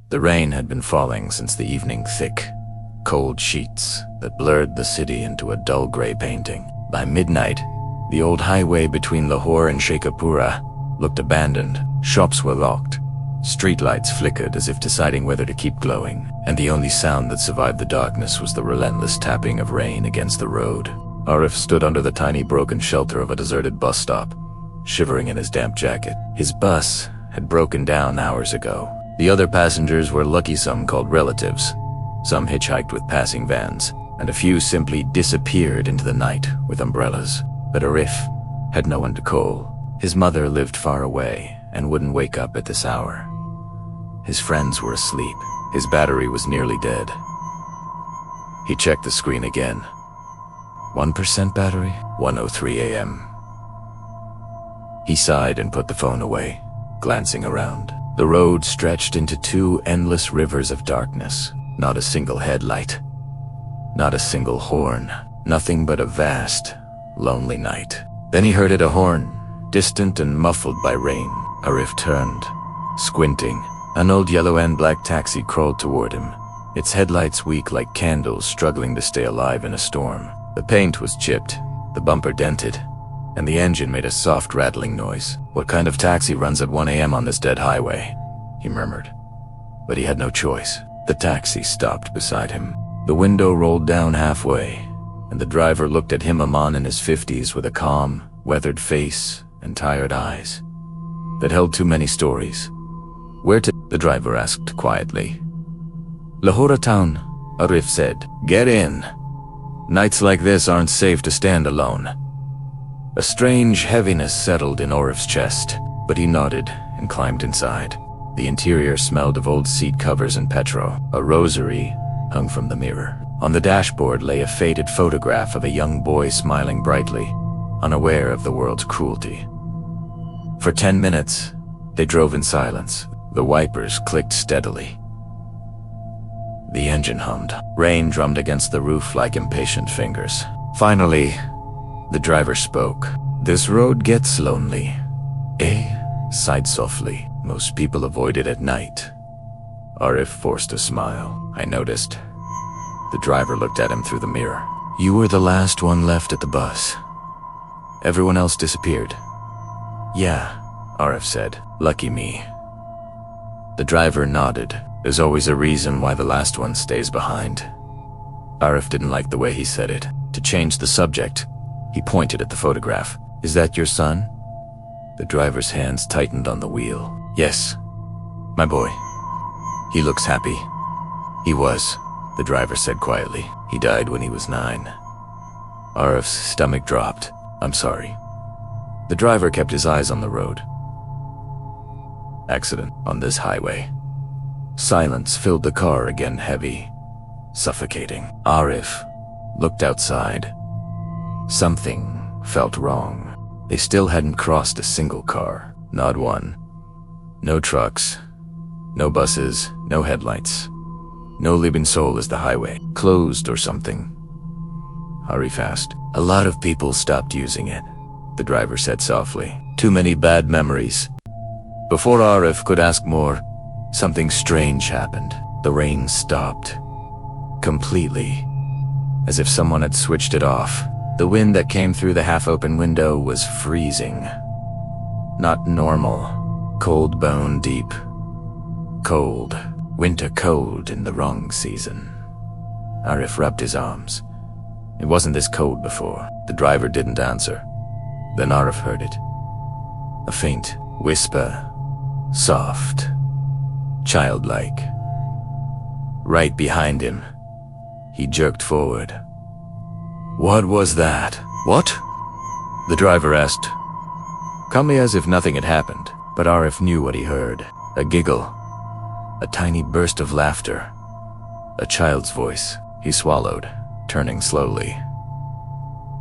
The rain had been falling since the evening, thick, cold sheets that blurred the city into a dull gray painting. By midnight, the old highway between Lahore and Sheikhupura looked abandoned. Shops were locked. Streetlights flickered as if deciding whether to keep glowing, and the only sound that survived the darkness was the relentless tapping of rain against the road. Arif stood under the tiny broken shelter of a deserted bus stop, shivering in his damp jacket. His bus had broken down hours ago. The other passengers were lucky, some called relatives. Some hitchhiked with passing vans, and a few simply disappeared into the night with umbrellas. But Arif had no one to call. His mother lived far away and wouldn't wake up at this hour. His friends were asleep. His battery was nearly dead. He checked the screen again. 1% battery, 1:03 a.m. He sighed and put the phone away, glancing around. The road stretched into two endless rivers of darkness. Not a single headlight. Not a single horn. Nothing but a vast, lonely night. Then he heard a horn, distant and muffled by rain. Arif turned, squinting. An old yellow and black taxi crawled toward him, its headlights weak like candles struggling to stay alive in a storm. The paint was chipped, the bumper dented, and the engine made a soft rattling noise. What kind of taxi runs at 1 a.m. on this dead highway? He murmured. But he had no choice. The taxi stopped beside him. The window rolled down halfway, and the driver looked at him, a man in his 50s with a calm, weathered face and tired eyes that held too many stories. "Where to?" the driver asked quietly. "Lahore town," Arif said. "Get in. Nights like this aren't safe to stand alone." A strange heaviness settled in Arif's chest, but he nodded and climbed inside. The interior smelled of old seat covers and petrol. A rosary hung from the mirror. On the dashboard lay a faded photograph of a young boy smiling brightly, unaware of the world's cruelty. For 10 minutes, they drove in silence. The wipers clicked steadily. The engine hummed. Rain drummed against the roof like impatient fingers. Finally, the driver spoke. "This road gets lonely." Sighed softly. "Most people avoid it at night." Arif forced a smile. "I noticed." The driver looked at him through the mirror. "You were the last one left at the bus. Everyone else disappeared." "Yeah," Arif said. "Lucky me." The driver nodded. "There's always a reason why the last one stays behind." Arif didn't like the way he said it. To change the subject, he pointed at the photograph. "Is that your son?" The driver's hands tightened on the wheel. "Yes, my boy. He looks happy." "He was," the driver said quietly. "He died when he was 9. Arif's stomach dropped. "I'm sorry." The driver kept his eyes on the road. Accident on this highway. Silence filled the car again, heavy, suffocating. Arif looked outside. Something felt wrong. They still hadn't crossed a single car. Not one. No trucks. No buses. No headlights. No living soul. Is the highway closed or something? Arif asked. "A lot of people stopped using it," the driver said softly. "Too many bad memories." Before Arif could ask more, something strange happened. The rain stopped. Completely. As if someone had switched it off. The wind that came through the half-open window was freezing. Not normal. Cold bone deep. Cold. Winter cold in the wrong season. Arif rubbed his arms. It wasn't this cold before. The driver didn't answer. Then Arif heard it. A faint whisper. Soft. Childlike. Right behind him. He jerked forward. "What was that?" "What?" the driver asked, calmly as if nothing had happened. But Arif knew what he heard. A giggle. A tiny burst of laughter. A child's voice. He swallowed, turning slowly.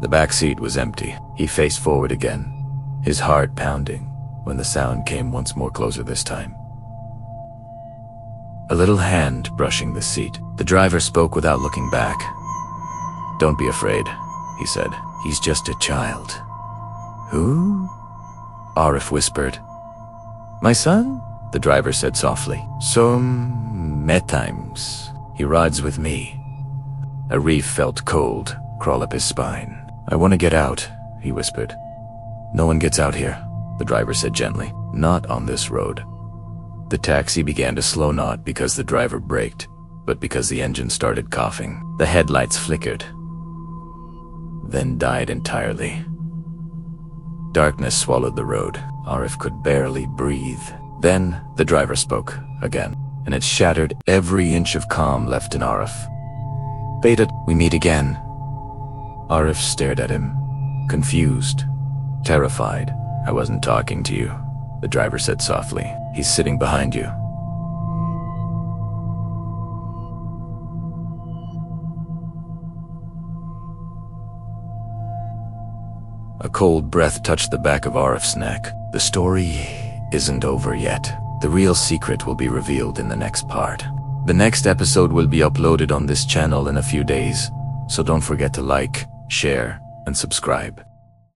The back seat was empty. He faced forward again, his heart pounding, when the sound came once more closer this time. A little hand brushing the seat. The driver spoke without looking back. "Don't be afraid," he said. "He's just a child." "Who?" Arif whispered. "My son?" the driver said softly. "So Met times, he rides with me. Arif felt cold crawl up his spine. I want to get out, he whispered. No one gets out here, the driver said gently. Not on this road. The taxi began to slow, not because the driver braked, but because the engine started coughing. The headlights flickered, then died entirely. Darkness swallowed the road. Arif could barely breathe. Then the driver spoke again, and it shattered every inch of calm left in Arif. Beta, we meet again. Arif stared at him, confused, terrified. I wasn't talking to you, the driver said softly. He's sitting behind you. A cold breath touched the back of Arif's neck. The story isn't over yet. The real secret will be revealed in the next part. The next episode will be uploaded on this channel in a few days, so don't forget to like, share, and subscribe.